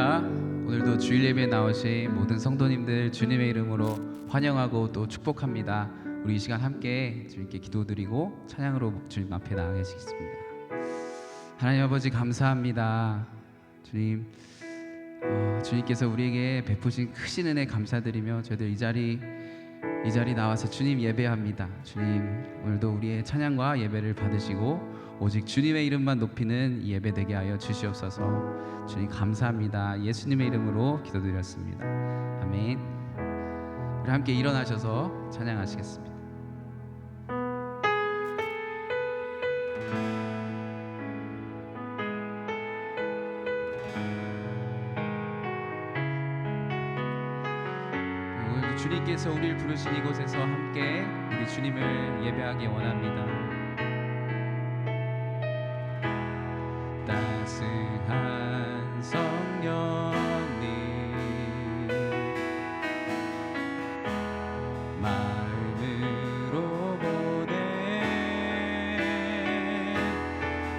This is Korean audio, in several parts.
할렐루야. 오늘도 주일 예배에 나오신 모든 성도님들 주님의 이름으로 환영하고 또 축복합니다. 우리 이 시간 함께 주님께 기도드리고 찬양으로 주님 앞에 나아가시겠습니다. 하나님 아버지 감사합니다. 주님, 주님께서 우리에게 베푸신 크신 은혜 감사드리며 저희들 이 자리 나와서 주님 예배합니다. 주님, 오늘도 우리의 찬양과 예배를 받으시고 오직 주님의 이름만 높이는 이 예배 되게 하여 주시옵소서. 주님 감사합니다. 예수님의 이름으로 기도드렸습니다. 아멘. 우리 함께 일어나셔서 찬양하시겠습니다. 오늘도 주님께서 우리를 부르신 이곳에서 함께 우리 주님을 예배하기 원합니다. 따스한 성령님, 마음으로 보내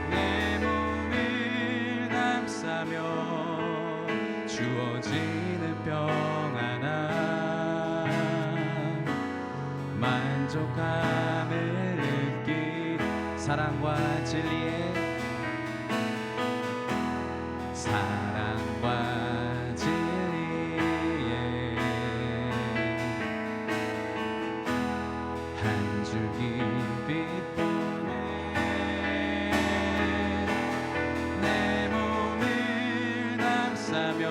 내 몸을 감싸며 주어지는 평안함, 만족함을 느끼 사랑과 진리의 한 줄기 빛 보내 내 몸을 감싸며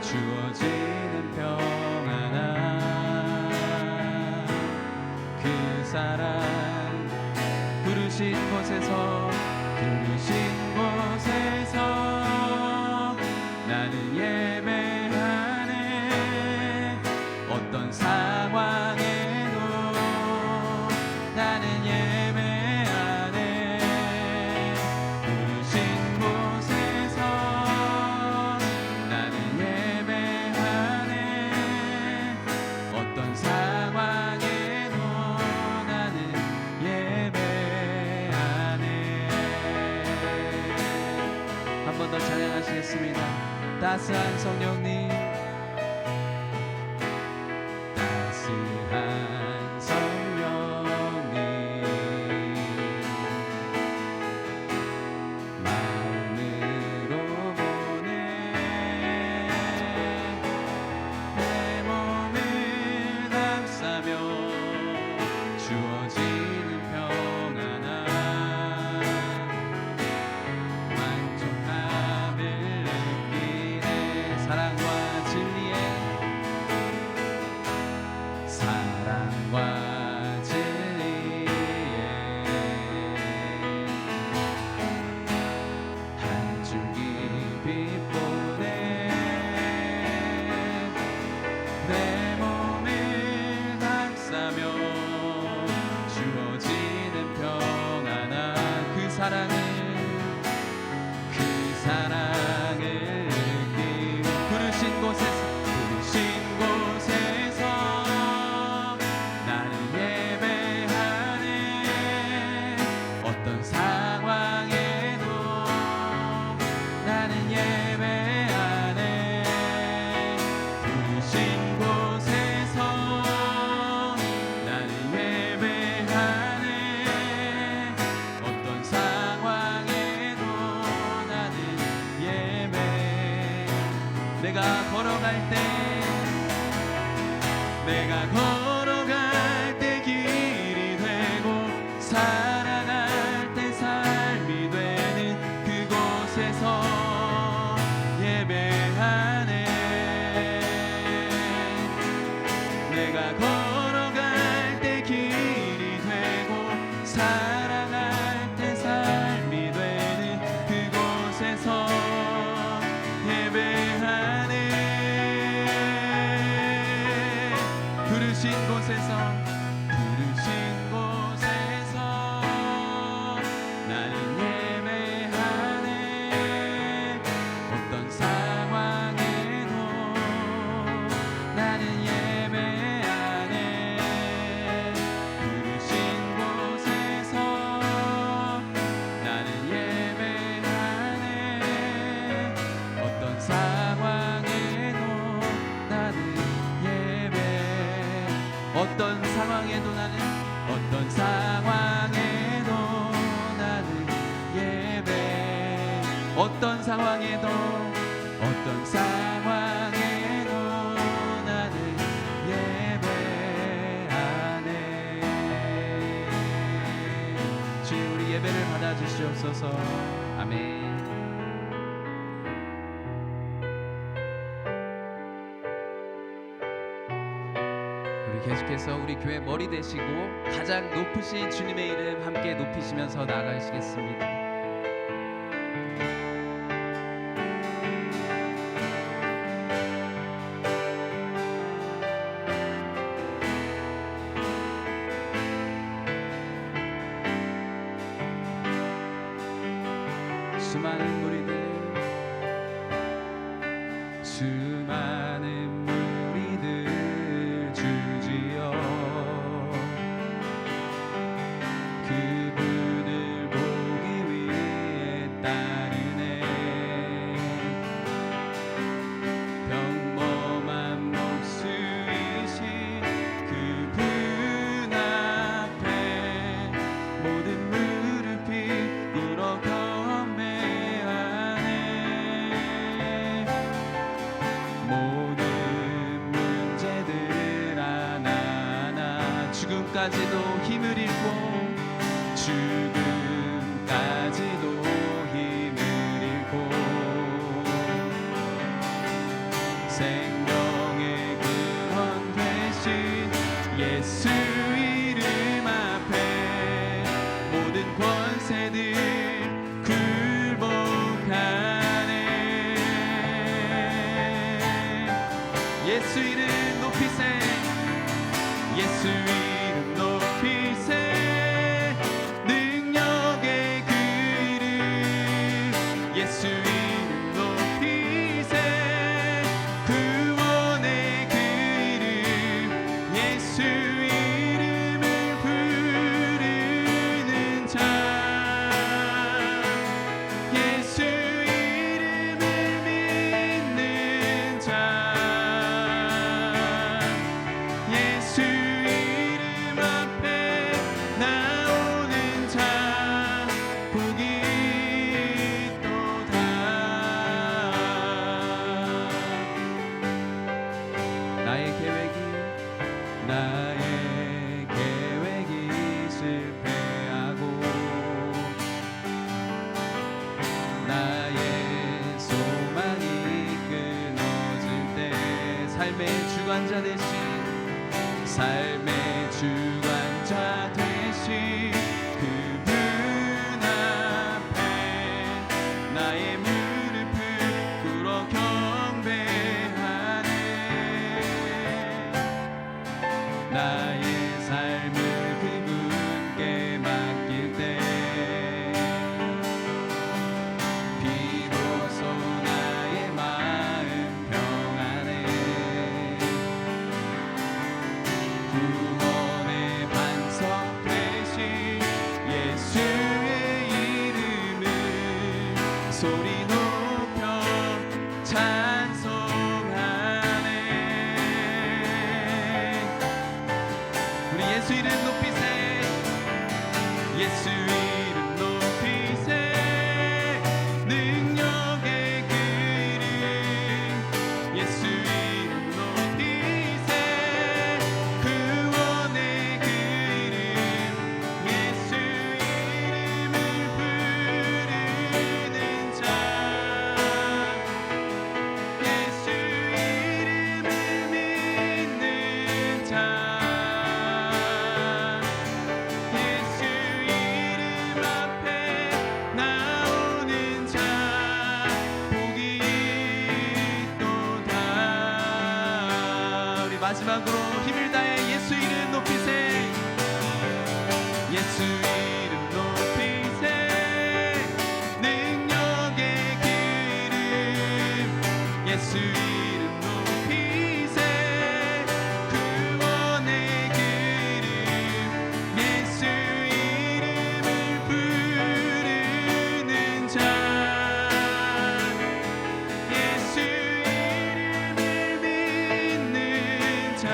주어지는 평안함, 그 사랑 부르신 곳에서 나는 예배하네. 어떤 상황에도 나는 예배하네. 부르신 곳에서 나는 예배하네. 어떤 상황에도 나는 예배하네. 한 번 더 찬양하시겠습니다. 따스한 성령님, 따스한 성령님, 마음으로 보내 내 몸을 감싸며 주어지는 평안함, 만족함을 느끼네. 사랑과 진리의 한 줄기 빛 보내 내 몸을 감싸며 주어지는 평안함, 그 사랑을 느끼고 부르신 곳에서 나는 예배하네. 어떤 상황에도 나는 예배하네. 부르신 곳에서 나는 예배하네. 어떤 상황에도 나는 예배. 내가 걸어갈 때 길이 되고 살아갈 때 삶이 되는 그곳에서 예배하네. 내가 걸어갈 때 길이 되고 살아갈 때 삶이 되는 그곳에서 예배하네. 부르신 곳에서 나는 예배하네. 어떤 상황에도 나는 예배하네. 부르신 곳에서 나는 예배하네. 어떤 상황에도 나는 예배하네. 주님, 우리 예배를 받아주시옵소서. 아멘. 계속해서 우리 교회 머리 되시고 가장 높으신 주님의 이름 함께 높이시면서 나아가시겠습니다. 수많은 무리들 주지여 그분을 보기 위해 따르네. 평범한 목수이신 그분 앞에 모든 무릎이 꿇어 경배하네. 모든 문제들 하나하나 죽음까지도 힘을 잃고 죽음까지도 힘을 잃고 생명의 근원 되신 예수 이름 앞에 모든 권세들 굴복하네. 예수 이름 높이세. 예수 이름 높이세. 능력의 그 이름 예수 이름 높이세. 구원의 그 이름 예수 이름을 부르는 자. 예수 이름을 믿는 자. 예수 이름 앞에 나오는 자 복이 있도다. 나의 계획이 실패하고 나의 소망이 끊어질 때 삶의 주관자 되신 그분 앞에 나의 무릎을 꿇어 경배하네. 나의 삶을 그분께 맡길 때 비로소 나의 마음 평안해. 구원의 반석 되신 예수의 이름을 소리 높여 찬송하네. 우리 예수 이름 높이세. 예수 이름 높이세. 능력의 그 이름 예수 이름 높이세. 구원의 그 이름 예수 이름을 부르는 자. 예수 이름을 믿는 자. 예수 이름 앞에 나오는 자 복이 있도다. 우리 마지막으로 힘을 다해 예수 이름 높이세. 예수 이름 높이세. 능력의 그 이름 예수 이름 높이세. 구원의 그 이름 예수 이름을 부르는 자. 예수 이름을 믿는 자.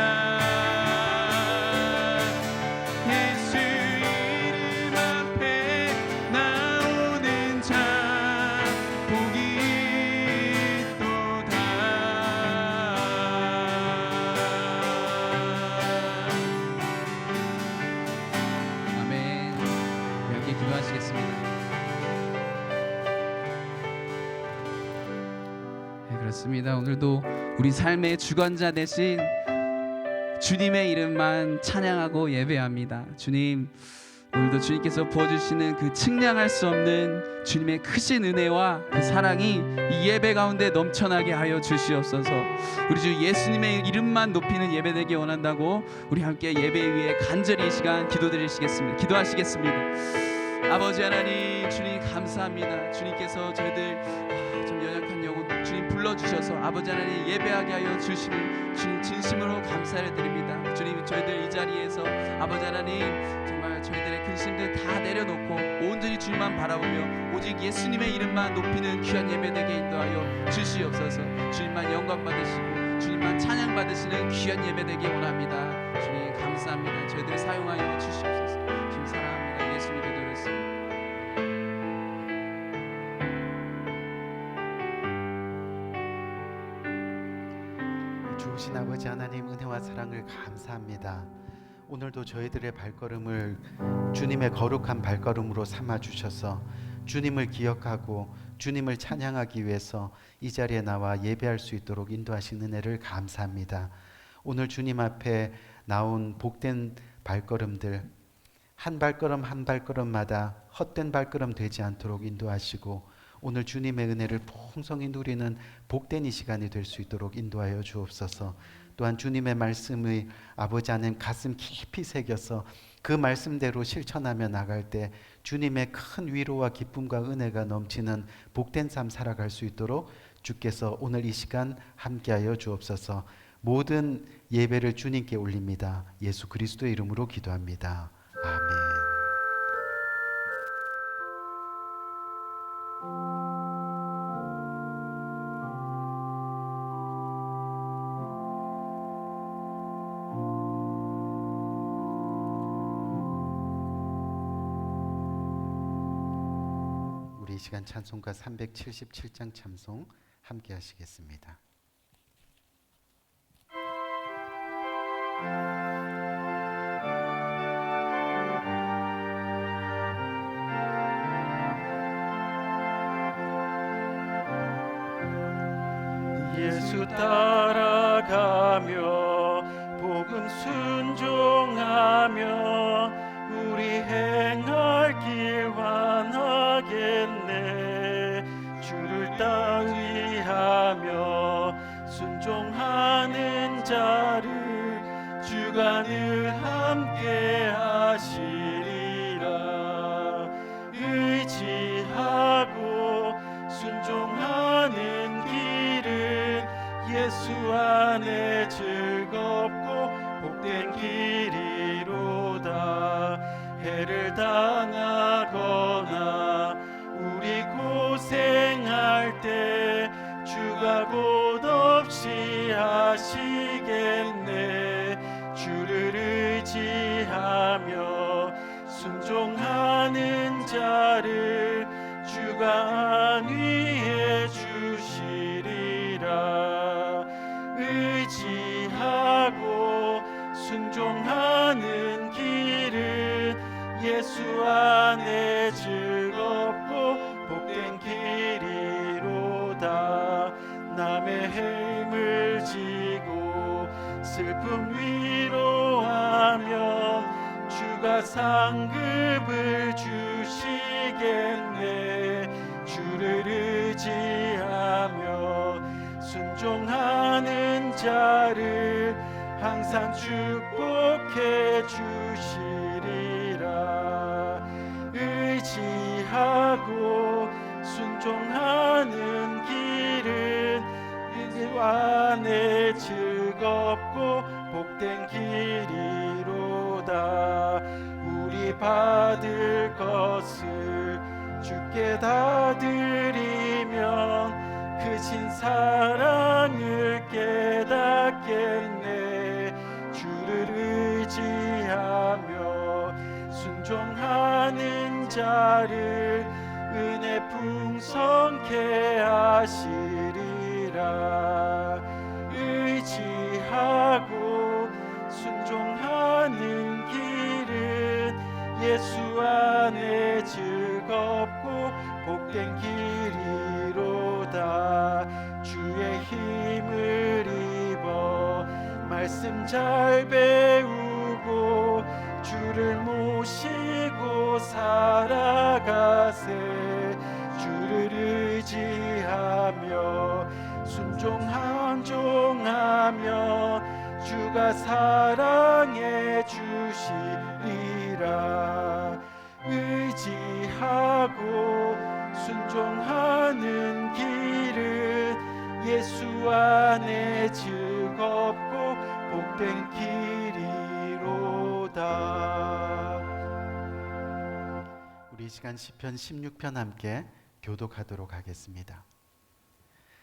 예수 이름 앞에 나오는 자 복이 맞습니다. 오늘도 우리 삶의 주관자 되신 주님의 이름만 찬양하고 예배합니다. 주님, 오늘도 주님께서 부어주시는 그 측량할 수 없는 주님의 크신 은혜와 그 사랑이 이 예배 가운데 넘쳐나게 하여 주시옵소서. 우리 주 예수님의 이름만 높이는 예배 되기 원한다고 우리 함께 예배 위에 간절히 이 시간 기도하시겠습니다. 아버지 하나님, 주님 감사합니다. 주님께서 저희들 좀 연약한 영혼 주님 불러주셔서 아버지 하나님 예배하게 하여 주시는 주님 진심으로 감사를 드립니다. 주님, 저희들 이 자리에서 아버지 하나님 정말 저희들의 근심들 다 내려놓고 온전히 주님만 바라보며 오직 예수님의 이름만 높이는 귀한 예배 되게 인도하여 주시옵소서. 주님만 영광 받으시고 주님만 찬양 받으시는 귀한 예배 되기 원합니다. 주님 감사합니다. 저희들 사용하여 주시옵소서. 주님 사랑합니다. 예수님 기도했습니다. 좋으신 아버지 하나님, 은혜와 사랑을 감사합니다. 오늘도 저희들의 발걸음을 주님의 거룩한 발걸음으로 삼아주셔서 주님을 기억하고 주님을 찬양하기 위해서 이 자리에 나와 예배할 수 있도록 인도하신 은혜를 감사합니다. 오늘 주님 앞에 나온 복된 발걸음들, 한 발걸음 한 발걸음마다 헛된 발걸음 되지 않도록 인도하시고 오늘 주님의 은혜를 풍성히 누리는 복된 이 시간이 될 수 있도록 인도하여 주옵소서. 또한 주님의 말씀의 아버지 하나님 가슴 깊이 새겨서 그 말씀대로 실천하며 나갈 때 주님의 큰 위로와 기쁨과 은혜가 넘치는 복된 삶 살아갈 수 있도록 주께서 오늘 이 시간 함께하여 주옵소서. 모든 예배를 주님께 올립니다. 예수 그리스도의 이름으로 기도합니다. 아멘. 이 시간 찬송가 377장 찬송 함께 하시겠습니다. 예수 따라가며 복음 순종하며 우리 행할 길 환하겠네. 주를 따위하며 순종하는 자를 주가 늘 함께 하시리라. 의지하고 순종하는 길은 예수 안에 즐겁고 복된 길이로다. 해를 당하거나 우리 고생할 때 주가 곧 없이 하시겠네. 주를 의지하며 순종하는 자를 주가 안위해 주시리라. 의지하고 순종하는 길은 예수 안에 즐겁고 복된 길이로다. 남의 힘을 지고 슬픔 위로하면 주가 상급을 주시겠네. 주를 의지하며 순종하는 자를 항상 축복해 주시리라. 의지하고 순종하는 길은 예수 안에 즐겁고 복된 길이로다. 우리 받을 것을 주께 다 드리면 크신 사랑을 깨닫겠네. 주를 의지하며 순종하는 자를 은혜 풍성케 하시리라. 의지하고 순종하는 길은 예수 안에 즐겁고 복된 길이로다. 주의 힘 말씀 잘 배우고 주를 모시고 살아가세. 주를 의지하며 순종함종하며 주가 사랑해 주시리라. 의지하고 순종하는 길은 예수 안에 즐겁고 복된 길이로다. 우리 이 시간 시편 16편 함께 교독하도록 하겠습니다.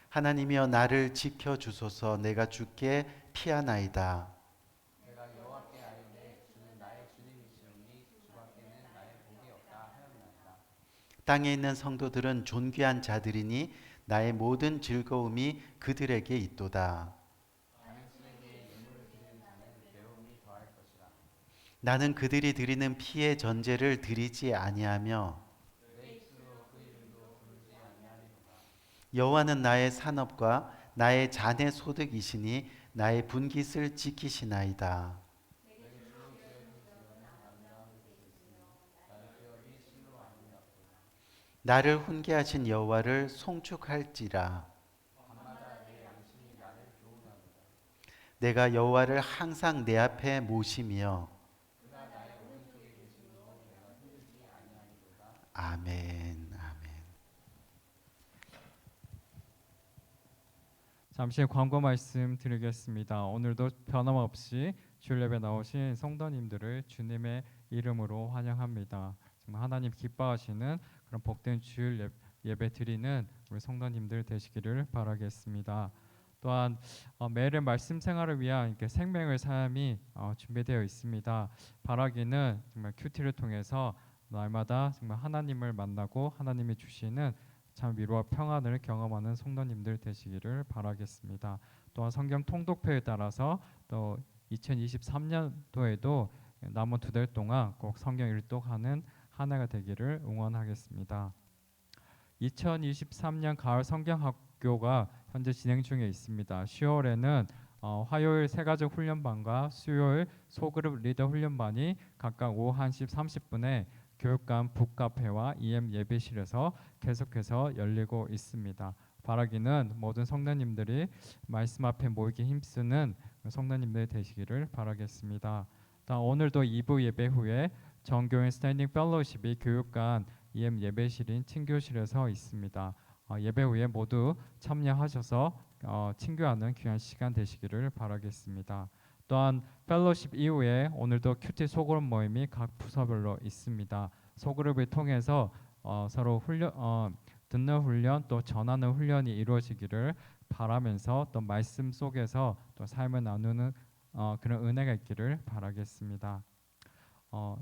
하나님이여 나를 지켜 주소서. 내가 주께 피하나이다. 내가 여호와께 아뢰되 주는 나의 주님이시오니 주밖에는 나의 복이 없다 하였나이다. 땅에 있는 성도들은 존귀한 자들이니 나의 모든 즐거움이 그들에게 있도다. 당신에게 예물을 드리는 자는 배움이 더할 것이라. 나는 그들이 드리는 피의 전제를 드리지 아니하며 내 입술로 그 이름도 부르지 아니하리로다. 여호와는 나의 산업과 나의 잔의 소득이시니 나의 분깃을 지키시나이다. 나를 훈계하신 여호와를 송축할지라. 내가 여호와를 항상 내 앞에 모시며 아멘. 아멘. 잠시 광고 말씀 드리겠습니다. 오늘도 변함없이 주일 예배 나오신 성도님들을 주님의 이름으로 환영합니다. 정말 하나님 기뻐하시는 그런 복된 주일 예배 드리는 우리 성도님들 되시기를 바라겠습니다. 또한 매일의 말씀 생활을 위한 이렇게 생명의 삶이 준비되어 있습니다. 바라기는 정말 큐티를 통해서 날마다 정말 하나님을 만나고 하나님이 주시는 참 위로와 평안을 경험하는 성도님들 되시기를 바라겠습니다. 또한 성경 통독표에 따라서 또 2023년도에도 남은 2달 동안 꼭 성경 일독하는 한 해가 되기를 응원하겠습니다. 2023년 가을 성경학교가 현재 진행 중에 있습니다. 10월에는 화요일 세가족 훈련반과 수요일 소그룹 리더 훈련반이 각각 오후 1시 30분에 교육감 북카페와 EM 예배실에서 계속해서 열리고 있습니다. 바라기는 모든 성도님들이 말씀 앞에 모이기 힘쓰는 성도님들 되시기를 바라겠습니다. 오늘도 2부 예배 후에 정교인 스탠딩 펠로우십이 교육관 EM 예배실인 친교실에서 있습니다. 예배 후에 모두 참여하셔서 친교하는 귀한 시간 되시기를 바라겠습니다. 또한 펠로십 이후에 오늘도 큐티 소그룹 모임이 각 부서별로 있습니다. 소그룹을 통해서 서로 듣는 훈련 또 전하는 훈련이 이루어지기를 바라면서 또 말씀 속에서 또 삶을 나누는 그런 은혜가 있기를 바라겠습니다.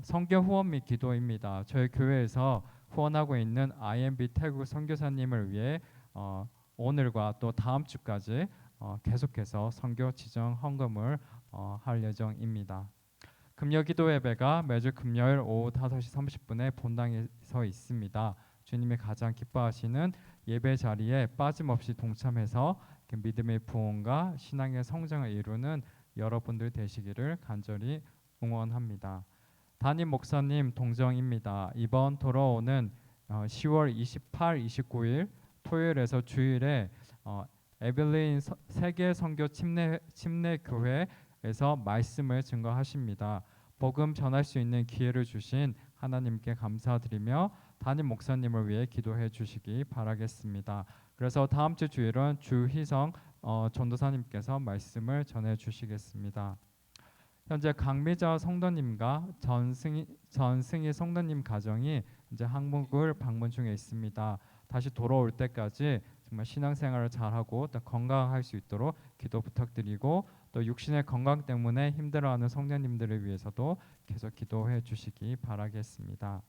성경 후원 및 기도입니다. 저희 교회에서 후원하고 있는 IMB 태국 선교사님을 위해 오늘과 또 다음 주까지 계속해서 선교 지정 헌금을 할 예정입니다. 금요 기도 예배가 매주 금요일 오후 5시 30분에 본당에서 있습니다. 주님이 가장 기뻐하시는 예배 자리에 빠짐없이 동참해서 믿음의 부흥과 신앙의 성장을 이루는 여러분들 되시기를 간절히 응원합니다. 담임 목사님 동정입니다. 이번 돌아오는 10월 28, 29일 토요일에서 주일에 에벨린 세계 선교 침례 교회에서 말씀을 증거하십니다. 복음 전할 수 있는 기회를 주신 하나님께 감사드리며 담임 목사님을 위해 기도해 주시기 바라겠습니다. 그래서 다음 주 주일은 주희성 전도사님께서 말씀을 전해 주시겠습니다. 현재 강미자 성도님과 전승희 성도님 가정이 이제 한국을 방문 중에 있습니다. 다시 돌아올 때까지 정말 신앙생활을 잘하고 또 건강할 수 있도록 기도 부탁드리고 또 육신의 건강 때문에 힘들어하는 성도님들을 위해서도 계속 기도해 주시기 바라겠습니다.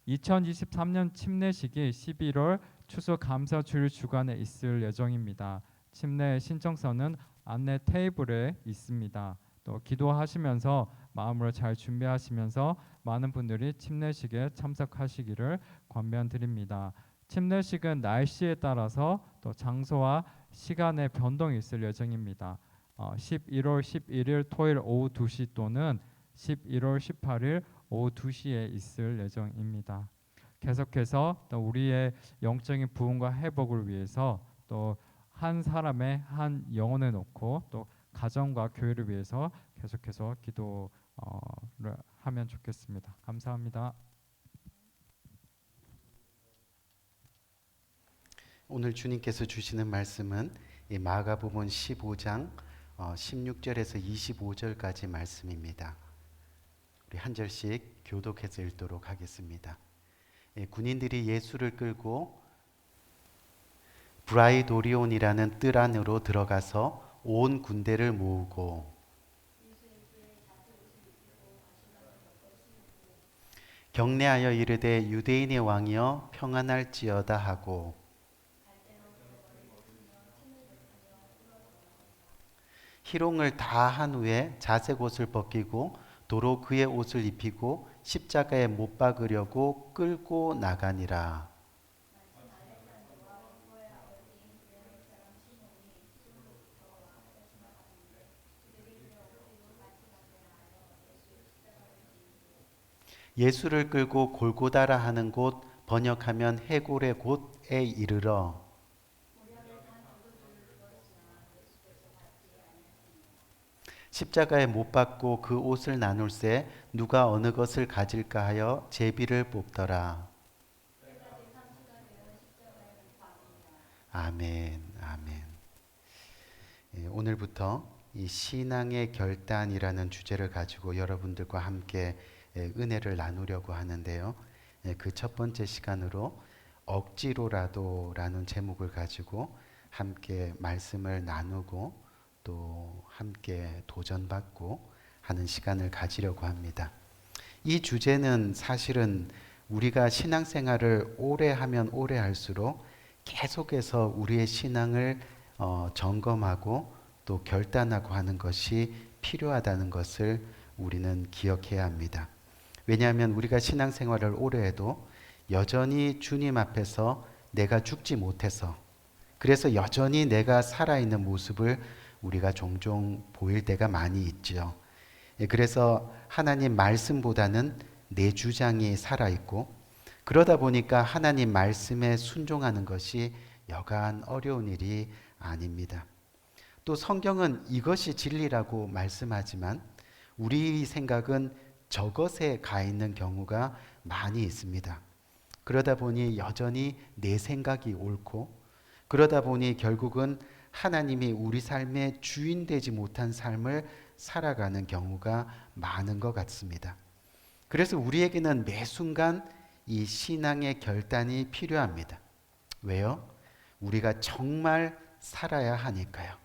2023년 침례식이 11월 추수감사 주일 주간에 있을 예정입니다. 침례 신청서는 안내 테이블에 있습니다. 또 기도하시면서 마음으로 잘 준비하시면서 많은 분들이 침례식에 참석하시기를 권면드립니다. 침례식은 날씨에 따라서 또 장소와 시간의 변동이 있을 예정입니다. 11월 11일 토요일 오후 2시 또는 11월 18일 오후 2시에 있을 예정입니다. 계속해서 또 우리의 영적인 부흥과 회복을 위해서 또 한 사람의 한 영혼을 놓고 또 가정과 교회를 위해서 계속해서 기도를 하면 좋겠습니다. 감사합니다. 오늘 주님께서 주시는 말씀은 이 마가복음 15장 16절에서 25절까지 말씀입니다. 우리 한 절씩 교독해서 읽도록 하겠습니다. 군인들이 예수를 끌고 브라이도리온이라는 뜰 안으로 들어가서 온 군대를 모으고 경례하여 이르되 유대인의 왕이여 평안할지어다 하고 희롱을 다 한 후에 자색 옷을 벗기고 도로 그의 옷을 입히고 십자가에 못 박으려고 끌고 나가니라. 예수를 끌고 골고다라 하는 곳, 번역하면 해골의 곳에 이르러 십자가에 못 박고 그 옷을 나눌새 누가 어느 것을 가질까 하여 제비를 뽑더라. 아멘, 아멘. 오늘부터 이 신앙의 결단이라는 주제를 가지고 여러분들과 함께 은혜를 나누려고 하는데요. 그 첫 번째 시간으로 억지로라도라는 제목을 가지고 함께 말씀을 나누고 또 함께 도전받고 하는 시간을 가지려고 합니다. 이 주제는 사실은 우리가 신앙생활을 오래 하면 오래 할수록 계속해서 우리의 신앙을 점검하고 또 결단하고 하는 것이 필요하다는 것을 우리는 기억해야 합니다. 왜냐하면 우리가 신앙생활을 오래 해도 여전히 주님 앞에서 내가 죽지 못해서, 그래서 여전히 내가 살아있는 모습을 우리가 종종 보일 때가 많이 있죠. 그래서 하나님 말씀보다는 내 주장이 살아있고, 그러다 보니까 하나님 말씀에 순종하는 것이 여간 어려운 일이 아닙니다. 또 성경은 이것이 진리라고 말씀하지만 우리 생각은 저것에 가 있는 경우가 많이 있습니다. 그러다 보니 여전히 내 생각이 옳고, 그러다 보니 결국은 하나님이 우리 삶의 주인 되지 못한 삶을 살아가는 경우가 많은 것 같습니다. 그래서 우리에게는 매 순간 이 신앙의 결단이 필요합니다. 왜요? 우리가 정말 살아야 하니까요.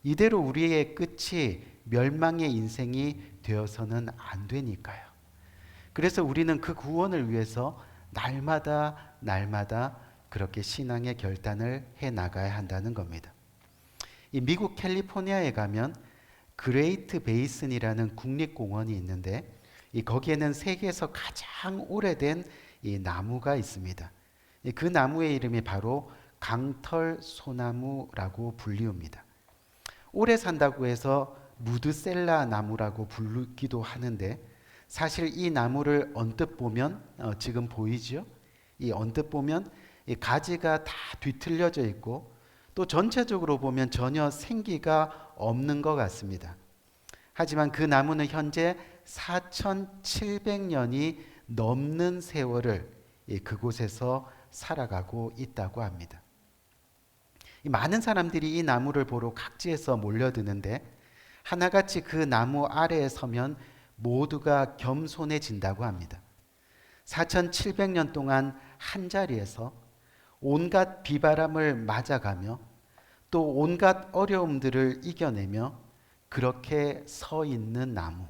이대로 우리의 끝이 멸망의 인생이 되어서는 안 되니까요. 그래서 우리는 그 구원을 위해서 날마다 그렇게 신앙의 결단을 해 나가야 한다는 겁니다. 이 미국 캘리포니아에 가면 그레이트 베이슨이라는 국립공원이 있는데 거기에는 세계에서 가장 오래된 이 나무가 있습니다. 그 나무의 이름이 바로 강털 소나무라고 불리웁니다. 오래 산다고 해서 무드셀라 나무라고 부르기도 하는데, 사실 이 나무를 언뜻 보면 지금 보이죠? 이 언뜻 보면 이 가지가 다 뒤틀려져 있고 또 전체적으로 보면 전혀 생기가 없는 것 같습니다. 하지만 그 나무는 현재 4,700년이 넘는 세월을 그곳에서 살아가고 있다고 합니다. 많은 사람들이 이 나무를 보러 각지에서 몰려드는데 하나같이 그 나무 아래에 서면 모두가 겸손해진다고 합니다. 4,700년 동안 한 자리에서 온갖 비바람을 맞아가며 또 온갖 어려움들을 이겨내며 그렇게 서 있는 나무.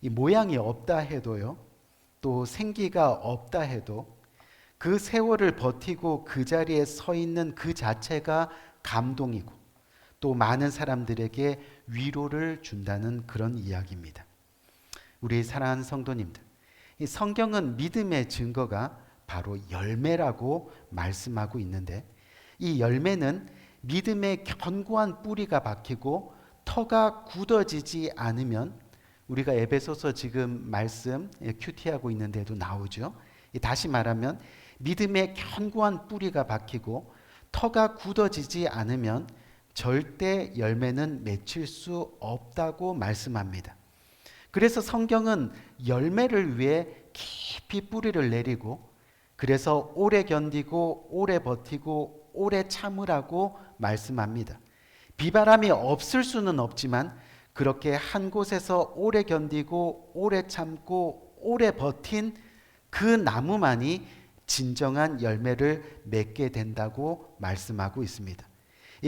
이 모양이 없다 해도요, 또 생기가 없다 해도 그 세월을 버티고 그 자리에 서 있는 그 자체가 감동이고 또 많은 사람들에게 위로를 준다는 그런 이야기입니다. 우리 사랑하는 성도님들, 이 성경은 믿음의 증거가 바로 열매라고 말씀하고 있는데, 이 열매는 믿음의 견고한 뿌리가 박히고 터가 굳어지지 않으면, 우리가 에베소서 지금 말씀 큐티하고 있는데도 나오죠. 다시 말하면 믿음의 견고한 뿌리가 박히고 터가 굳어지지 않으면 절대 열매는 맺힐 수 없다고 말씀합니다. 그래서 성경은 열매를 위해 깊이 뿌리를 내리고, 그래서 오래 견디고 오래 버티고 오래 참으라고 말씀합니다. 비바람이 없을 수는 없지만 그렇게 한 곳에서 오래 견디고 오래 참고 오래 버틴 그 나무만이 진정한 열매를 맺게 된다고 말씀하고 있습니다.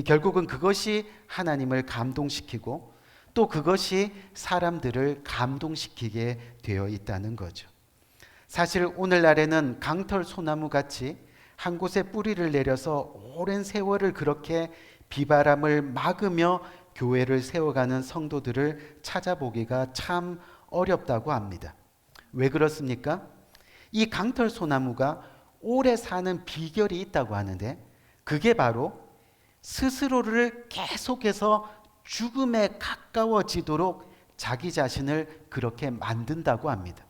결국은 그것이 하나님을 감동시키고 또 그것이 사람들을 감동시키게 되어 있다는 거죠. 사실 오늘날에는 강털 소나무 같이 한 곳에 뿌리를 내려서 오랜 세월을 그렇게 비바람을 막으며 교회를 세워가는 성도들을 찾아보기가 참 어렵다고 합니다. 왜 그렇습니까? 이 강털 소나무가 오래 사는 비결이 있다고 하는데, 그게 바로 스스로를 계속해서 죽음에 가까워지도록 자기 자신을 그렇게 만든다고 합니다.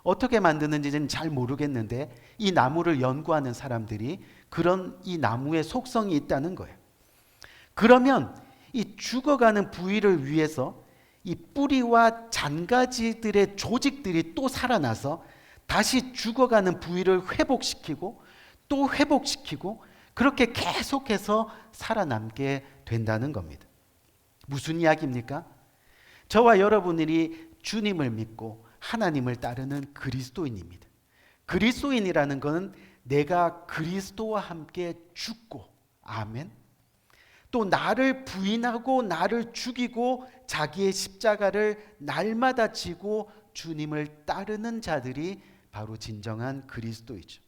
어떻게 만드는지는 잘 모르겠는데 이 나무를 연구하는 사람들이 그런 이 나무의 속성이 있다는 거예요. 그러면 이 죽어가는 부위를 위해서 이 뿌리와 잔가지들의 조직들이 또 살아나서 다시 죽어가는 부위를 회복시키고 또 회복시키고 그렇게 계속해서 살아남게 된다는 겁니다. 무슨 이야기입니까? 저와 여러분들이 주님을 믿고 하나님을 따르는 그리스도인입니다. 그리스도인이라는 것은 내가 그리스도와 함께 죽고, 아멘, 또 나를 부인하고 나를 죽이고 자기의 십자가를 날마다 지고 주님을 따르는 자들이 바로 진정한 그리스도이죠.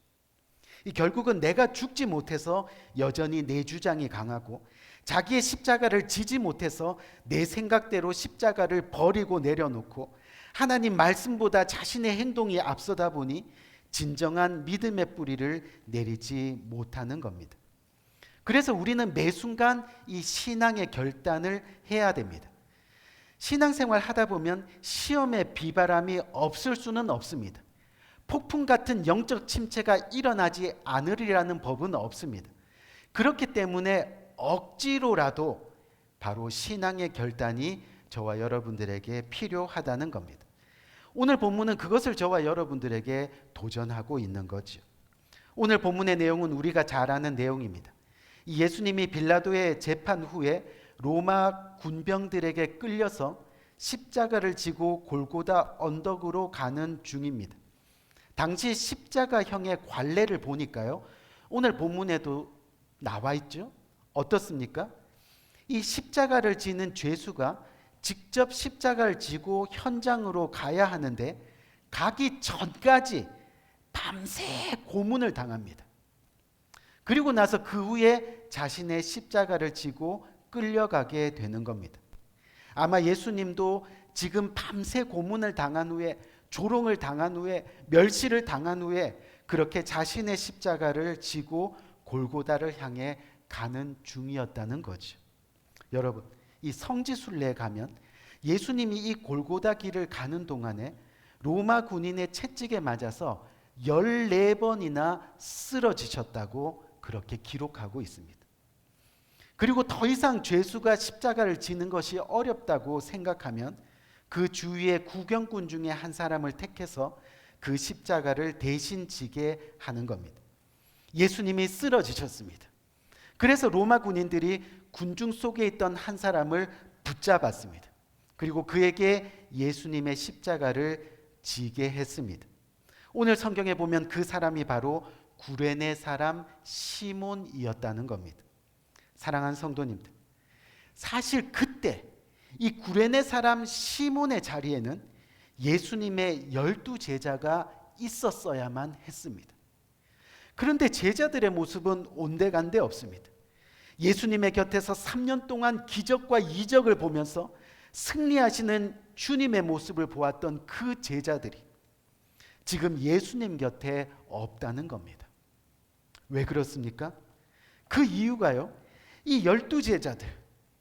결국은 내가 죽지 못해서 여전히 내 주장이 강하고 자기의 십자가를 지지 못해서 내 생각대로 십자가를 버리고 내려놓고 하나님 말씀보다 자신의 행동이 앞서다 보니 진정한 믿음의 뿌리를 내리지 못하는 겁니다. 그래서 우리는 매 순간 이 신앙의 결단을 해야 됩니다. 신앙생활 하다 보면 시험의 비바람이 없을 수는 없습니다. 폭풍 같은 영적 침체가 일어나지 않으리라는 법은 없습니다. 그렇기 때문에 억지로라도 바로 신앙의 결단이 저와 여러분들에게 필요하다는 겁니다. 오늘 본문은 그것을 저와 여러분들에게 도전하고 있는 거죠. 오늘 본문의 내용은 우리가 잘 아는 내용입니다. 예수님이 빌라도의 재판 후에 로마 군병들에게 끌려서 십자가를 지고 골고다 언덕으로 가는 중입니다. 당시 십자가형의 관례를 보니까요, 오늘 본문에도 나와 있죠. 어떻습니까? 이 십자가를 지는 죄수가 직접 십자가를 지고 현장으로 가야 하는데 가기 전까지 밤새 고문을 당합니다. 그리고 나서 그 후에 자신의 십자가를 지고 끌려가게 되는 겁니다. 아마 예수님도 지금 밤새 고문을 당한 후에, 조롱을 당한 후에, 멸시를 당한 후에 그렇게 자신의 십자가를 지고 골고다를 향해 가는 중이었다는 거죠. 여러분, 이 성지순례에 가면 예수님이 이 골고다 길을 가는 동안에 로마 군인의 채찍에 맞아서 14번이나 쓰러지셨다고 그렇게 기록하고 있습니다. 그리고 더 이상 죄수가 십자가를 지는 것이 어렵다고 생각하면 그 주위의 구경꾼 중에 한 사람을 택해서 그 십자가를 대신 지게 하는 겁니다. 예수님이 쓰러지셨습니다. 그래서 로마 군인들이 군중 속에 있던 한 사람을 붙잡았습니다. 그리고 그에게 예수님의 십자가를 지게 했습니다. 오늘 성경에 보면 그 사람이 바로 구레네 사람 시몬이었다는 겁니다. 사랑하는 성도님들, 사실 그때 이 구레네 사람 시몬의 자리에는 예수님의 12제자가 있었어야만 했습니다. 그런데 제자들의 모습은 온데간데 없습니다. 예수님의 곁에서 3년 동안 기적과 이적을 보면서 승리하시는 주님의 모습을 보았던 그 제자들이 지금 예수님 곁에 없다는 겁니다. 왜 그렇습니까? 그 이유가요, 이 12제자들,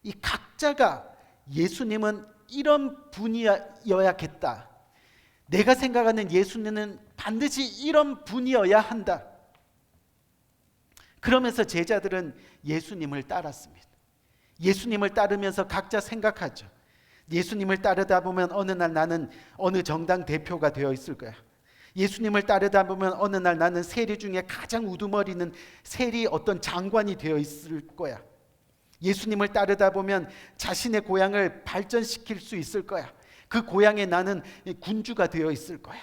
이 각자가 예수님은 이런 분이어야겠다. 내가 생각하는 예수님은 반드시 이런 분이어야 한다. 그러면서 제자들은 예수님을 따랐습니다. 예수님을 따르면서 각자 생각하죠. 예수님을 따르다 보면 어느 날 나는 어느 정당 대표가 되어 있을 거야. 예수님을 따르다 보면 어느 날 나는 세리 중에 가장 우두머리는 세리 어떤 장관이 되어 있을 거야. 예수님을 따르다 보면 자신의 고향을 발전시킬 수 있을 거야. 그 고향에 나는 군주가 되어 있을 거야.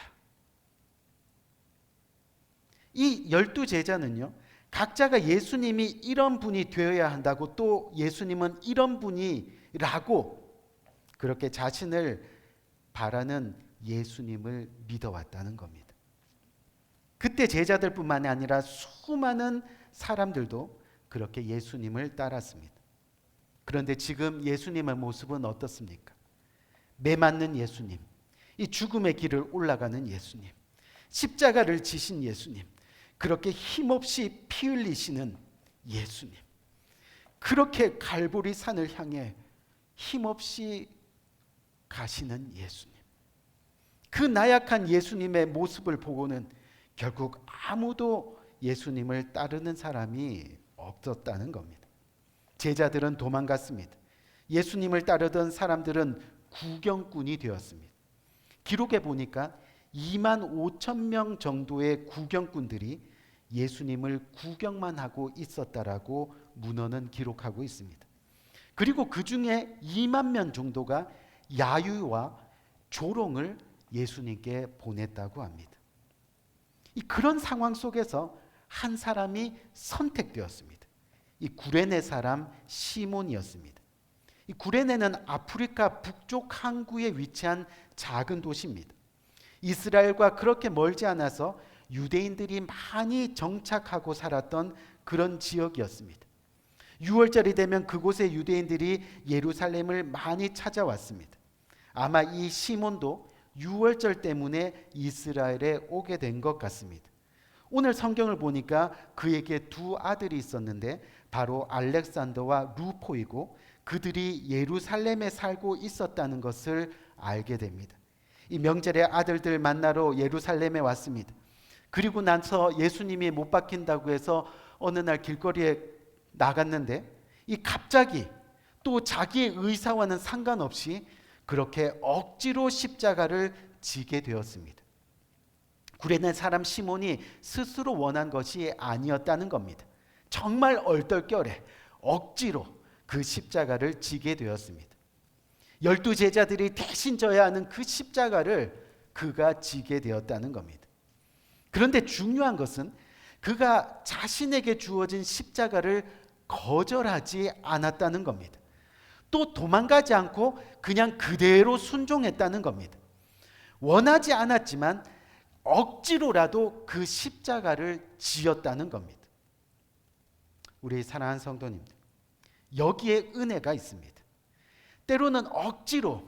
이 12제자는요, 각자가 예수님이 이런 분이 되어야 한다고, 또 예수님은 이런 분이라고 그렇게 자신을 바라는 예수님을 믿어왔다는 겁니다. 그때 제자들뿐만이 아니라 수많은 사람들도 그렇게 예수님을 따랐습니다. 그런데 지금 예수님의 모습은 어떻습니까? 매맞는 예수님, 이 죽음의 길을 올라가는 예수님, 십자가를 지신 예수님, 그렇게 힘없이 피 흘리시는 예수님, 그렇게 갈보리 산을 향해 힘없이 가시는 예수님, 그 나약한 예수님의 모습을 보고는 결국 아무도 예수님을 따르는 사람이 없었다는 겁니다. 제자들은 도망갔습니다. 예수님을 따르던 사람들은 구경꾼이 되었습니다. 기록에 보니까 2만 5천 명 정도의 구경꾼들이 예수님을 구경만 하고 있었다라고 문헌은 기록하고 있습니다. 그리고 그 중에 2만 명 정도가 야유와 조롱을 예수님께 보냈다고 합니다. 그런 상황 속에서 한 사람이 선택되었습니다. 이 구레네 사람 시몬이었습니다. 이 구레네는 아프리카 북쪽 항구에 위치한 작은 도시입니다. 이스라엘과 그렇게 멀지 않아서 유대인들이 많이 정착하고 살았던 그런 지역이었습니다. 6월절이 되면 그곳에 유대인들이 예루살렘을 많이 찾아왔습니다. 아마 이 시몬도 6월절 때문에 이스라엘에 오게 된 것 같습니다. 오늘 성경을 보니까 그에게 두 아들이 있었는데 바로 알렉산더와 루포이고, 그들이 예루살렘에 살고 있었다는 것을 알게 됩니다. 이 명절에 아들들 만나러 예루살렘에 왔습니다. 그리고 나서 예수님이 못 박힌다고 해서 어느 날 길거리에 나갔는데, 이 갑자기 또 자기의 의사와는 상관없이 그렇게 억지로 십자가를 지게 되었습니다. 구레네 사람 시몬이 스스로 원한 것이 아니었다는 겁니다. 정말 얼떨결에 억지로 그 십자가를 지게 되었습니다. 12제자들이 대신 져야 하는 그 십자가를 그가 지게 되었다는 겁니다. 그런데 중요한 것은 그가 자신에게 주어진 십자가를 거절하지 않았다는 겁니다. 또 도망가지 않고 그냥 그대로 순종했다는 겁니다. 원하지 않았지만 억지로라도 그 십자가를 지었다는 겁니다. 우리 사랑하는 성도님들, 여기에 은혜가 있습니다. 때로는 억지로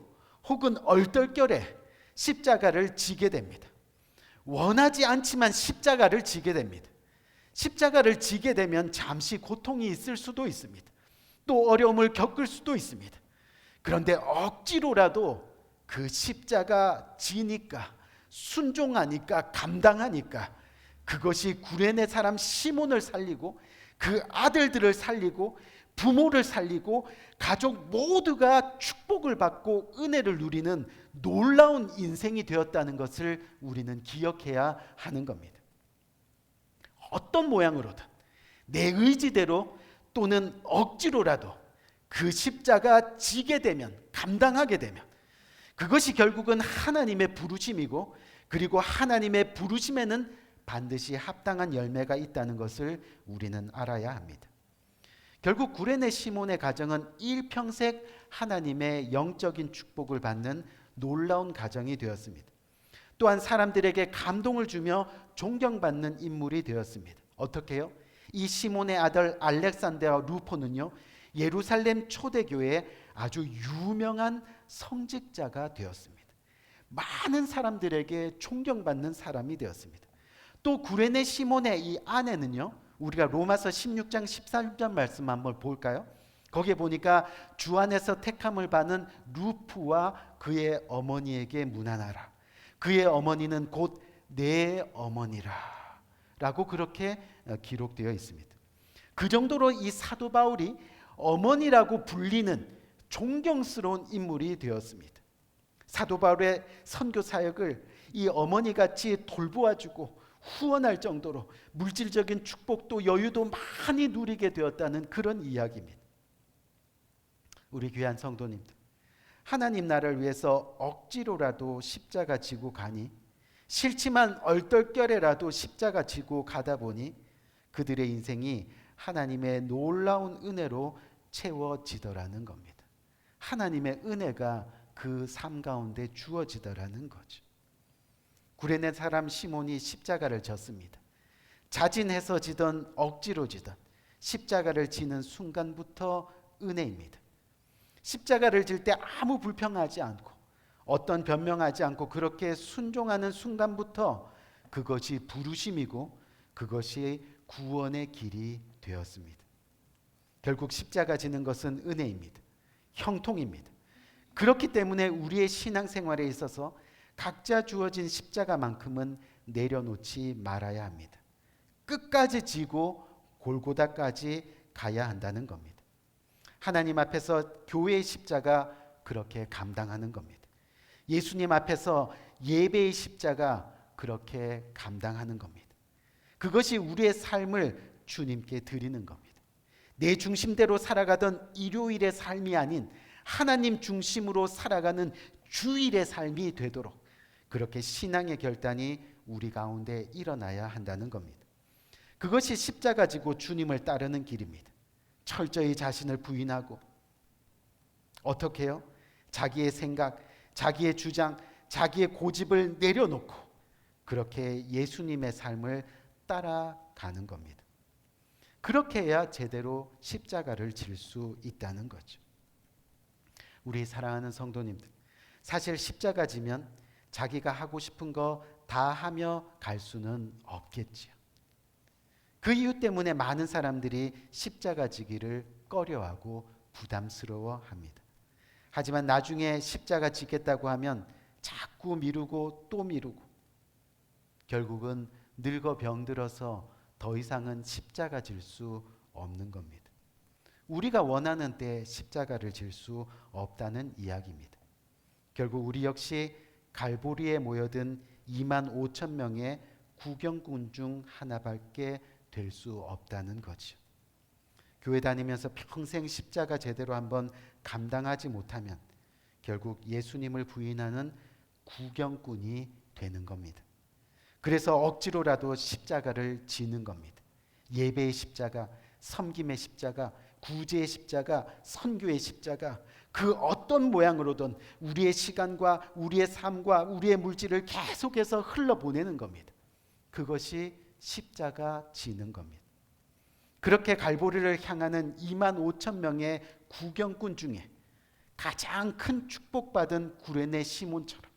혹은 얼떨결에 십자가를 지게 됩니다. 원하지 않지만 십자가를 지게 됩니다. 십자가를 지게 되면 잠시 고통이 있을 수도 있습니다. 또 어려움을 겪을 수도 있습니다. 그런데 억지로라도 그 십자가 지니까, 순종하니까, 감당하니까 그것이 구레네 사람 시몬을 살리고 그 아들들을 살리고 부모를 살리고 가족 모두가 축복을 받고 은혜를 누리는 놀라운 인생이 되었다는 것을 우리는 기억해야 하는 겁니다. 어떤 모양으로든 내 의지대로 또는 억지로라도 그 십자가 지게 되면, 감당하게 되면 그것이 결국은 하나님의 부르심이고, 그리고 하나님의 부르심에는 반드시 합당한 열매가 있다는 것을 우리는 알아야 합니다. 결국 구레네 시몬의 가정은 일평생 하나님의 영적인 축복을 받는 놀라운 가정이 되었습니다. 또한 사람들에게 감동을 주며 존경받는 인물이 되었습니다. 어떻게요? 이 시몬의 아들 알렉산더와 루포는요, 예루살렘 초대교회의 아주 유명한 성직자가 되었습니다. 많은 사람들에게 존경받는 사람이 되었습니다. 또 구레네 시몬의 이 아내는요, 우리가 로마서 16장 13절 말씀 한번 볼까요? 거기에 보니까 주 안에서 택함을 받은 루프와 그의 어머니에게 문안하라. 그의 어머니는 곧 내 어머니라 라고 그렇게 기록되어 있습니다. 그 정도로 이 사도 바울이 어머니라고 불리는 존경스러운 인물이 되었습니다. 사도 바울의 선교 사역을 이 어머니같이 돌보아주고 후원할 정도로 물질적인 축복도 여유도 많이 누리게 되었다는 그런 이야기입니다. 우리 귀한 성도님들, 하나님 나라를 위해서 억지로라도 십자가 지고 가니, 싫지만 얼떨결에라도 십자가 지고 가다 보니 그들의 인생이 하나님의 놀라운 은혜로 채워지더라는 겁니다. 하나님의 은혜가 그 삶 가운데 주어지더라는 거죠. 구레네 사람 시몬이 십자가를 졌습니다. 자진해서 지던 억지로 지던 십자가를 지는 순간부터 은혜입니다. 십자가를 질 때 아무 불평하지 않고 어떤 변명하지 않고 그렇게 순종하는 순간부터 그것이 부르심이고 그것이 구원의 길이 되었습니다. 결국 십자가 지는 것은 은혜입니다. 형통입니다. 그렇기 때문에 우리의 신앙생활에 있어서 각자 주어진 십자가만큼은 내려놓지 말아야 합니다. 끝까지 지고 골고다까지 가야 한다는 겁니다. 하나님 앞에서 교회의 십자가 그렇게 감당하는 겁니다. 예수님 앞에서 예배의 십자가 그렇게 감당하는 겁니다. 그것이 우리의 삶을 주님께 드리는 겁니다. 내 중심대로 살아가던 일요일의 삶이 아닌 하나님 중심으로 살아가는 주일의 삶이 되도록 그렇게 신앙의 결단이 우리 가운데 일어나야 한다는 겁니다. 그것이 십자가 지고 주님을 따르는 길입니다. 철저히 자신을 부인하고 어떻게 해요? 자기의 생각, 자기의 주장, 자기의 고집을 내려놓고 그렇게 예수님의 삶을 따라가는 겁니다. 그렇게 해야 제대로 십자가를 질 수 있다는 거죠. 우리 사랑하는 성도님들, 사실 십자가 지면 자기가 하고 싶은 거 다 하며 갈 수는 없겠지요. 그 이유 때문에 많은 사람들이 십자가 지기를 꺼려하고 부담스러워합니다. 하지만 나중에 십자가 지겠다고 하면 자꾸 미루고 또 미루고 결국은 늙어 병들어서 더 이상은 십자가 질 수 없는 겁니다. 우리가 원하는 때 십자가를 질 수 없다는 이야기입니다. 결국 우리 역시 갈보리에 모여든 2만 5천 명의 구경꾼 중 하나밖에 될 수 없다는 거죠. 교회 다니면서 평생 십자가 제대로 한번 감당하지 못하면 결국 예수님을 부인하는 구경꾼이 되는 겁니다. 그래서 억지로라도 십자가를 지는 겁니다. 예배의 십자가, 섬김의 십자가, 구제의 십자가, 선교의 십자가, 그 어떤 모양으로든 우리의 시간과 우리의 삶과 우리의 물질을 계속해서 흘러보내는 겁니다. 그것이 십자가 지는 겁니다. 그렇게 갈보리를 향하는 2만 5천 명의 구경꾼 중에 가장 큰 축복받은 구레네 시몬처럼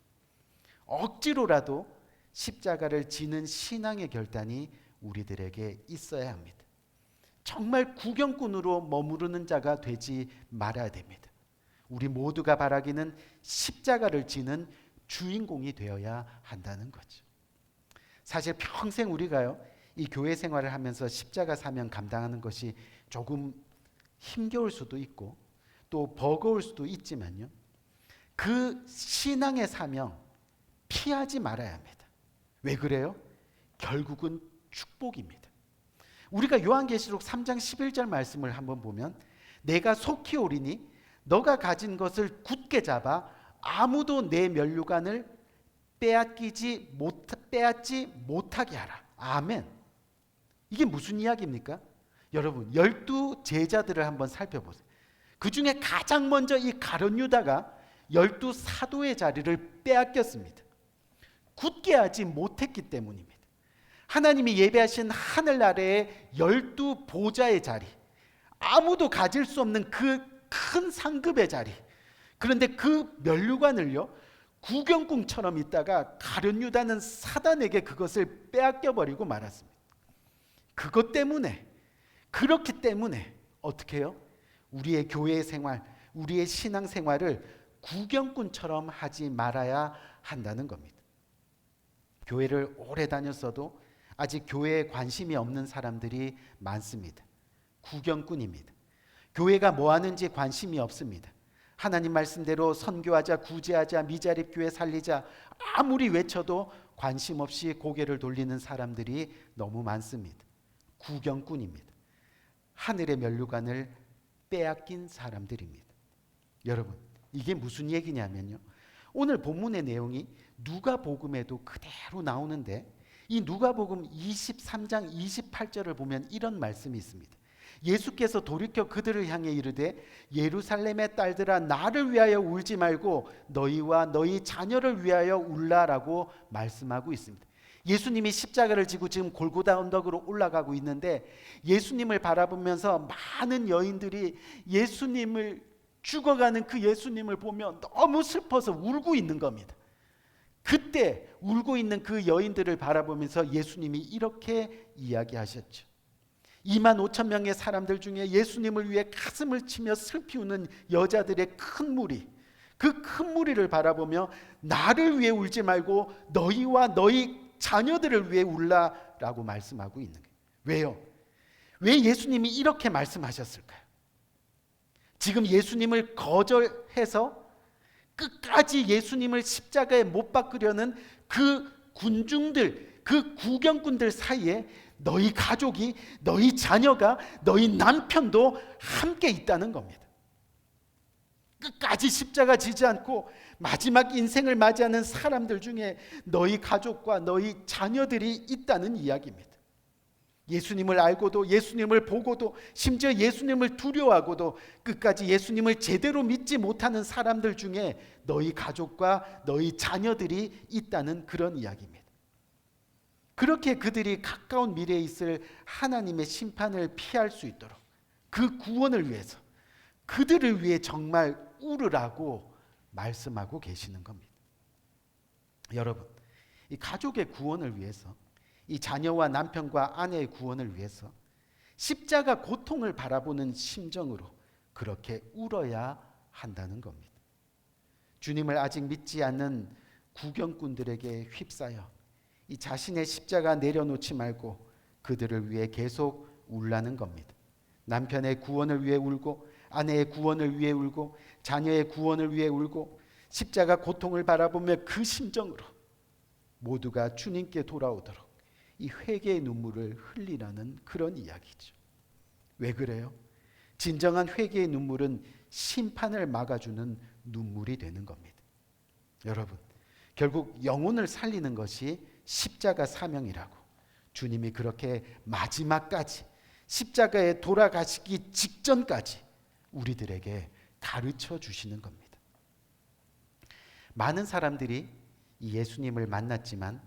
억지로라도 십자가를 지는 신앙의 결단이 우리들에게 있어야 합니다. 정말 구경꾼으로 머무르는 자가 되지 말아야 됩니다. 우리 모두가 바라기는 십자가를 지는 주인공이 되어야 한다는 거죠. 사실 평생 우리가요, 이 교회 생활을 하면서 십자가 사명 감당하는 것이 조금 힘겨울 수도 있고 또 버거울 수도 있지만요, 그 신앙의 사명 피하지 말아야 합니다. 왜 그래요? 결국은 축복입니다. 우리가 요한계시록 3장 11절 말씀을 한번 보면 내가 속히 오리니 너가 가진 것을 굳게 잡아 아무도 내 면류관을 빼앗지 못하게 하라. 아멘. 이게 무슨 이야기입니까? 여러분, 12 제자들을 한번 살펴보세요. 그 중에 가장 먼저 이 가룟 유다가 12 사도의 자리를 빼앗겼습니다. 굳게 하지 못했기 때문입니다. 하나님이 예배하신 하늘 아래의 12 보좌의 자리, 아무도 가질 수 없는 그 큰 상급의 자리, 그런데 그 면류관을요 구경꾼처럼 있다가 가룟 유다는 사단에게 그것을 빼앗겨 버리고 말았습니다. 그것 때문에, 그렇기 때문에 어떻게 해요? 우리의 교회 생활, 우리의 신앙 생활을 구경꾼처럼 하지 말아야 한다는 겁니다. 교회를 오래 다녔어도 아직 교회에 관심이 없는 사람들이 많습니다. 구경꾼입니다. 교회가 뭐 하는지 관심이 없습니다. 하나님 말씀대로 선교하자, 구제하자, 미자립 교회 살리자 아무리 외쳐도 관심 없이 고개를 돌리는 사람들이 너무 많습니다. 구경꾼입니다. 하늘의 면류관을 빼앗긴 사람들입니다. 여러분, 이게 무슨 얘기냐면요, 오늘 본문의 내용이 누가복음에도 그대로 나오는데 이 누가복음 23장 28절을 보면 이런 말씀이 있습니다. 예수께서 돌이켜 그들을 향해 이르되 예루살렘의 딸들아 나를 위하여 울지 말고 너희와 너희 자녀를 위하여 울라라고 말씀하고 있습니다. 예수님이 십자가를 지고 지금 골고다 언덕으로 올라가고 있는데 예수님을 바라보면서 많은 여인들이 예수님을, 죽어가는 그 예수님을 보며 너무 슬퍼서 울고 있는 겁니다. 그때 울고 있는 그 여인들을 바라보면서 예수님이 이렇게 이야기하셨죠. 25,000명의 사람들 중에 예수님을 위해 가슴을 치며 슬피 우는 여자들의 큰 무리, 그 큰 무리를 바라보며 나를 위해 울지 말고 너희와 너희 자녀들을 위해 울라라고 말씀하고 있는 거예요. 왜요? 왜 예수님이 이렇게 말씀하셨을까요? 지금 예수님을 거절해서 끝까지 예수님을 십자가에 못 박으려는 그 군중들, 그 구경꾼들 사이에 너희 가족이, 너희 자녀가, 너희 남편도 함께 있다는 겁니다. 끝까지 십자가 지지 않고 마지막 인생을 맞이하는 사람들 중에 너희 가족과 너희 자녀들이 있다는 이야기입니다. 예수님을 알고도, 예수님을 보고도, 심지어 예수님을 두려워하고도 끝까지 예수님을 제대로 믿지 못하는 사람들 중에 너희 가족과 너희 자녀들이 있다는 그런 이야기입니다. 그렇게 그들이 가까운 미래에 있을 하나님의 심판을 피할 수 있도록 그 구원을 위해서, 그들을 위해 정말 울으라고 말씀하고 계시는 겁니다. 여러분, 이 가족의 구원을 위해서, 이 자녀와 남편과 아내의 구원을 위해서 십자가 고통을 바라보는 심정으로 그렇게 울어야 한다는 겁니다. 주님을 아직 믿지 않는 구경꾼들에게 휩싸여 이 자신의 십자가 내려놓지 말고 그들을 위해 계속 울라는 겁니다. 남편의 구원을 위해 울고, 아내의 구원을 위해 울고, 자녀의 구원을 위해 울고, 십자가 고통을 바라보며 그 심정으로 모두가 주님께 돌아오도록 이 회개의 눈물을 흘리라는 그런 이야기죠. 왜 그래요? 진정한 회개의 눈물은 심판을 막아주는 눈물이 되는 겁니다. 여러분, 결국 영혼을 살리는 것이 십자가 사명이라고 주님이 그렇게 마지막까지 십자가에 돌아가시기 직전까지 우리들에게 가르쳐 주시는 겁니다. 많은 사람들이 이 예수님을 만났지만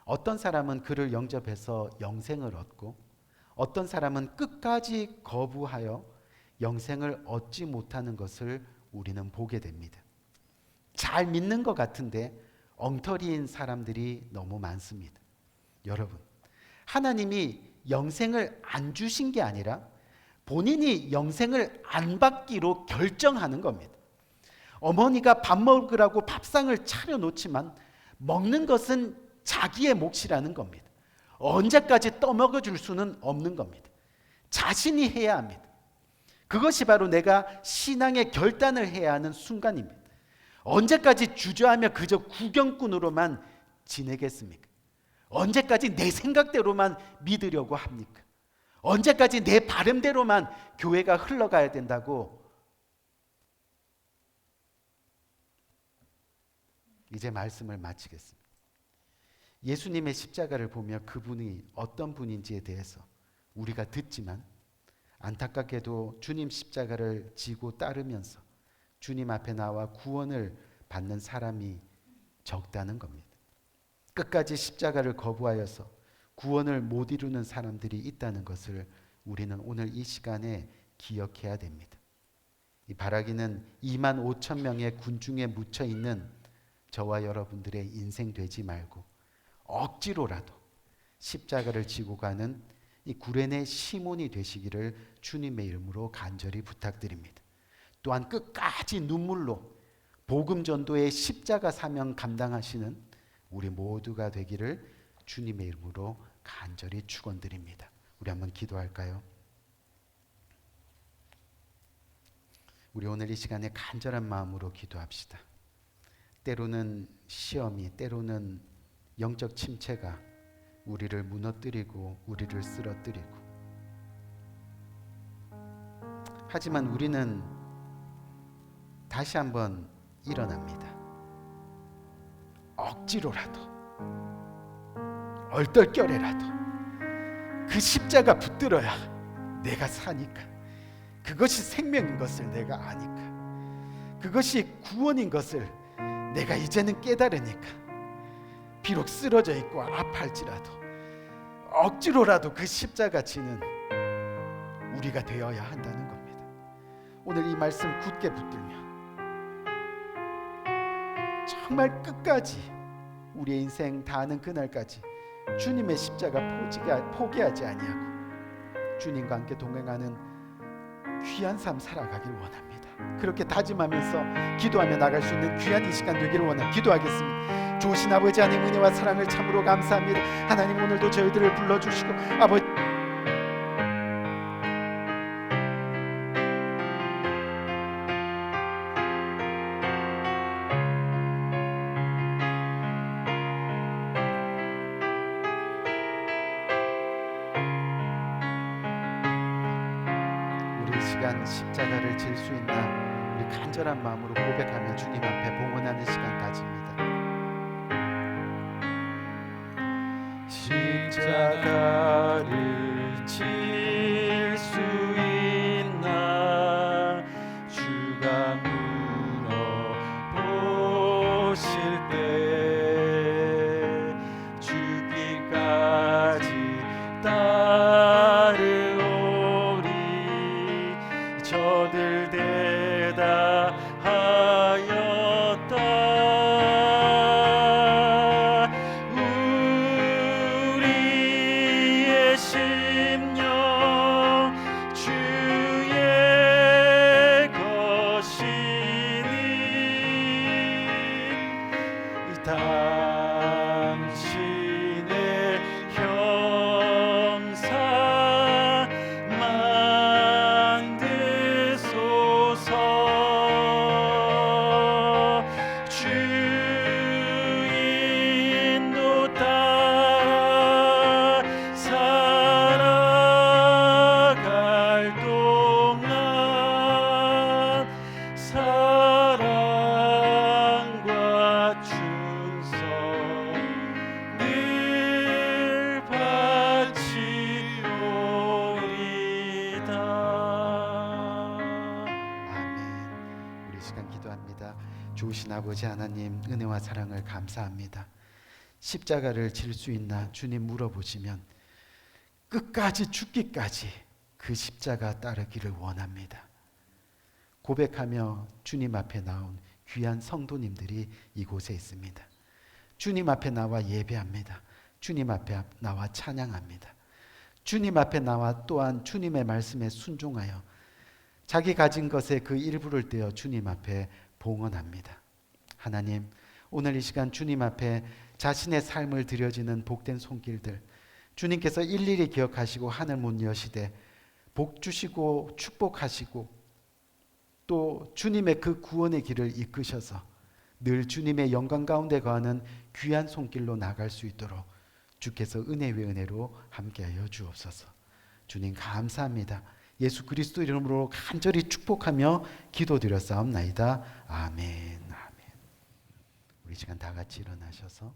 어떤 사람은 그를 영접해서 영생을 얻고 어떤 사람은 끝까지 거부하여 영생을 얻지 못하는 것을 우리는 보게 됩니다. 잘 믿는 것 같은데 엉터리인 사람들이 너무 많습니다. 여러분, 하나님이 영생을 안 주신 게 아니라 본인이 영생을 안 받기로 결정하는 겁니다. 어머니가 밥 먹으라고 밥상을 차려놓지만 먹는 것은 자기의 몫이라는 겁니다. 언제까지 떠먹여 줄 수는 없는 겁니다. 자신이 해야 합니다. 그것이 바로 내가 신앙의 결단을 해야 하는 순간입니다. 언제까지 주저하며 그저 구경꾼으로만 지내겠습니까? 언제까지 내 생각대로만 믿으려고 합니까? 언제까지 내 바람대로만 교회가 흘러가야 된다고? 이제 말씀을 마치겠습니다. 예수님의 십자가를 보며 그분이 어떤 분인지에 대해서 우리가 듣지만 안타깝게도 주님 십자가를 지고 따르면서 주님 앞에 나와 구원을 받는 사람이 적다는 겁니다. 끝까지 십자가를 거부하여서 구원을 못 이루는 사람들이 있다는 것을 우리는 오늘 이 시간에 기억해야 됩니다. 이 바라기는 25,000명의 군중에 묻혀 있는 저와 여러분들의 인생 되지 말고 억지로라도 십자가를 지고 가는 이 구레네 시몬이 되시기를 주님의 이름으로 간절히 부탁드립니다. 또한 끝까지 눈물로 복음 전도의 십자가 사명 감당하시는 우리 모두가 되기를 주님의 이름으로 간절히 축원드립니다. 우리 한번 기도할까요? 우리 오늘 이 시간에 간절한 마음으로 기도합시다. 때로는 시험이, 때로는 영적 침체가 우리를 무너뜨리고 우리를 쓰러뜨리고, 하지만 우리는 다시 한번 일어납니다. 억지로라도, 얼떨결에라도 그 십자가 붙들어야 내가 사니까, 그것이 생명인 것을 내가 아니까, 그것이 구원인 것을 내가 이제는 깨달으니까, 비록 쓰러져 있고 아파할지라도 억지로라도 그 십자가 지는 우리가 되어야 한다는 겁니다. 오늘 이 말씀 굳게 붙들며 정말 끝까지 우리의 인생 다하는 그날까지 주님의 십자가 포기하지 아니하고 주님과 함께 동행하는 귀한 삶 살아가길 원합니다. 그렇게 다짐하면서 기도하며 나갈 수 있는 귀한 이 시간 되기를 원합니다. 기도하겠습니다. 좋으신 아버지 하나님, 은혜와 사랑을 참으로 감사합니다. 하나님, 오늘도 저희들을 불러주시고 아버지, 우리 시간 십자가를 질 수 있나 우리 간절한 마음으로 고백하며 주님 앞에 봉헌하는 시간 가집니다. 십자가를 질 수 있나 주가 물어보실 때 죽기까지 따르오리. 저들 대답하였다. 우리의 심령 주의 것이니 당신의 형상 만드소서. 주인도 따라 살아갈 동안 사랑과 충성 늘 바치오리다. 아멘. 우리 시간 기도합니다. 좋으신 아버지 하나님, 은혜와 사랑을 감사합니다. 십자가를 질 수 있나 주님 물어보시면 끝까지 죽기까지 그 십자가 따르기를 원합니다. 고백하며 주님 앞에 나온 귀한 성도님들이 이곳에 있습니다. 주님 앞에 나와 예배합니다. 주님 앞에 나와 찬양합니다. 주님 앞에 나와 또한 주님의 말씀에 순종하여 자기 가진 것의 그 일부를 떼어 주님 앞에 봉헌합니다. 하나님, 오늘 이 시간 주님 앞에 자신의 삶을 드려지는 복된 손길들, 주님께서 일일이 기억하시고 하늘 문 여시되 복 주시고 축복하시고 또 주님의 그 구원의 길을 이끄셔서 늘 주님의 영광 가운데 거하는 귀한 손길로 나갈 수 있도록 주께서 은혜 위에 은혜로 함께하여 주옵소서. 주님 감사합니다. 예수 그리스도 이름으로 간절히 축복하며 기도드렸사옵나이다. 아멘. 아멘. 우리 시간 다 같이 일어나셔서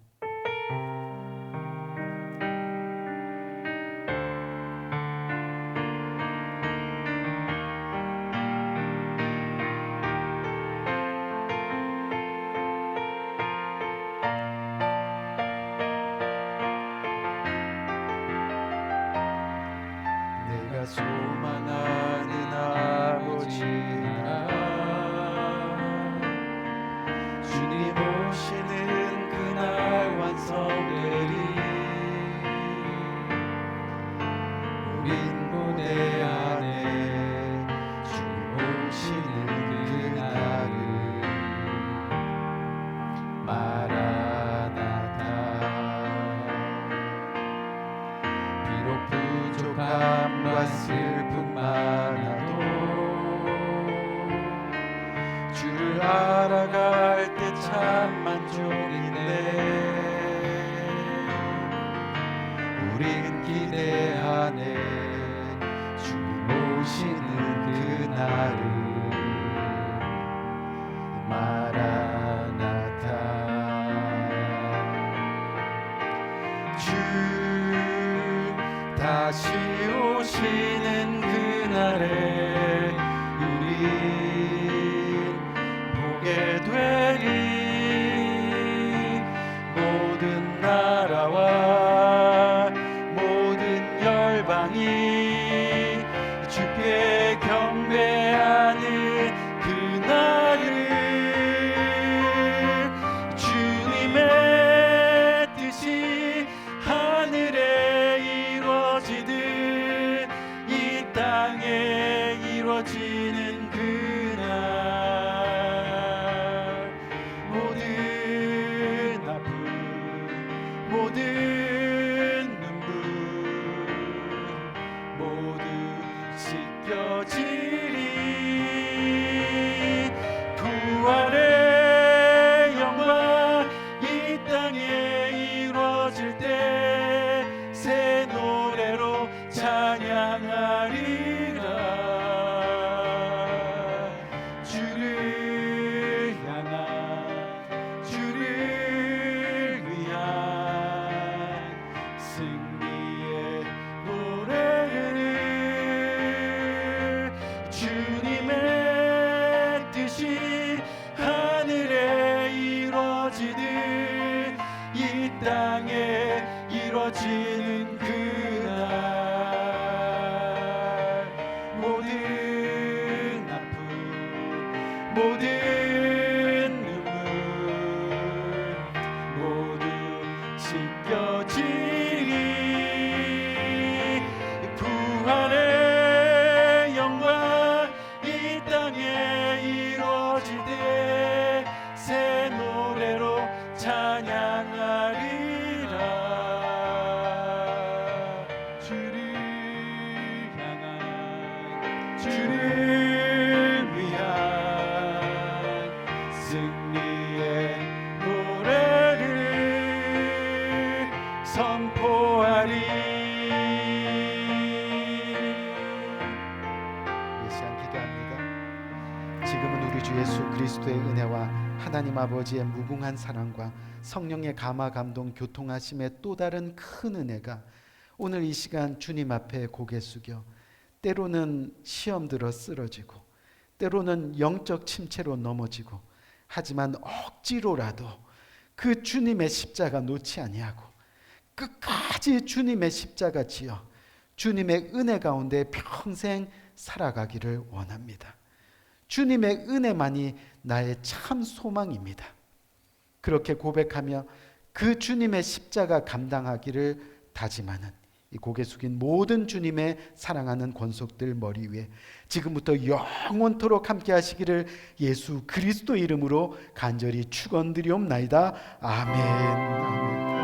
내가 소망하는 아버지 나라 주님 오시는 그날 완성되리. 알아갈 때 참 만족인데 우린 기대하네 주님 오시는 그날을 마라나타 주 다시 오시는 그날에 우린 보게 되리 모든 나라와 모든 열방이 주께 경배하는 그날을 주님의 뜻이 하늘에 이루어지듯 이 땅에 이루어지는 그날 모든 아픔 모든 눈물 모두 씻겨지리 부활의 영광 이 땅에 이루어질 때 새 노래로 찬양하리라 주를 향한 주를 위한 승리의 노래를 주님의 뜻이 하늘에 이루어지듯 이 땅에 이루어지는 그날 모든 아픔 모든 눈물 모두 씻겨지리 부활의 영광 이 땅에 이루어질 때 새 노래로 찬양하리라 주를 향한 주를 위한 승리의 노래를 선포하리 이 시간 기도합니다. 지금은 우리 주 예수 그리스도의 은혜와 하나님 아버지의 무궁한 사랑과 성령의 감화 감동 교통하심의 또 다른 큰 은혜가 오늘 이 시간 주님 앞에 고개 숙여 때로는 시험 들어 쓰러지고 때로는 영적 침체로 넘어지고 하지만 억지로라도 그 주님의 십자가 놓지 아니하고 끝까지 주님의 십자가 지어 주님의 은혜 가운데 평생 살아가기를 원합니다. 주님의 은혜만이 나의 참 소망입니다. 그렇게 고백하며 그 주님의 십자가 감당하기를 다짐하는 이 고개 숙인 모든 주님의 사랑하는 권속들 머리 위에 지금부터 영원토록 함께 하시기를 예수 그리스도 이름으로 간절히 축원드리옵나이다. 아멘. 아멘.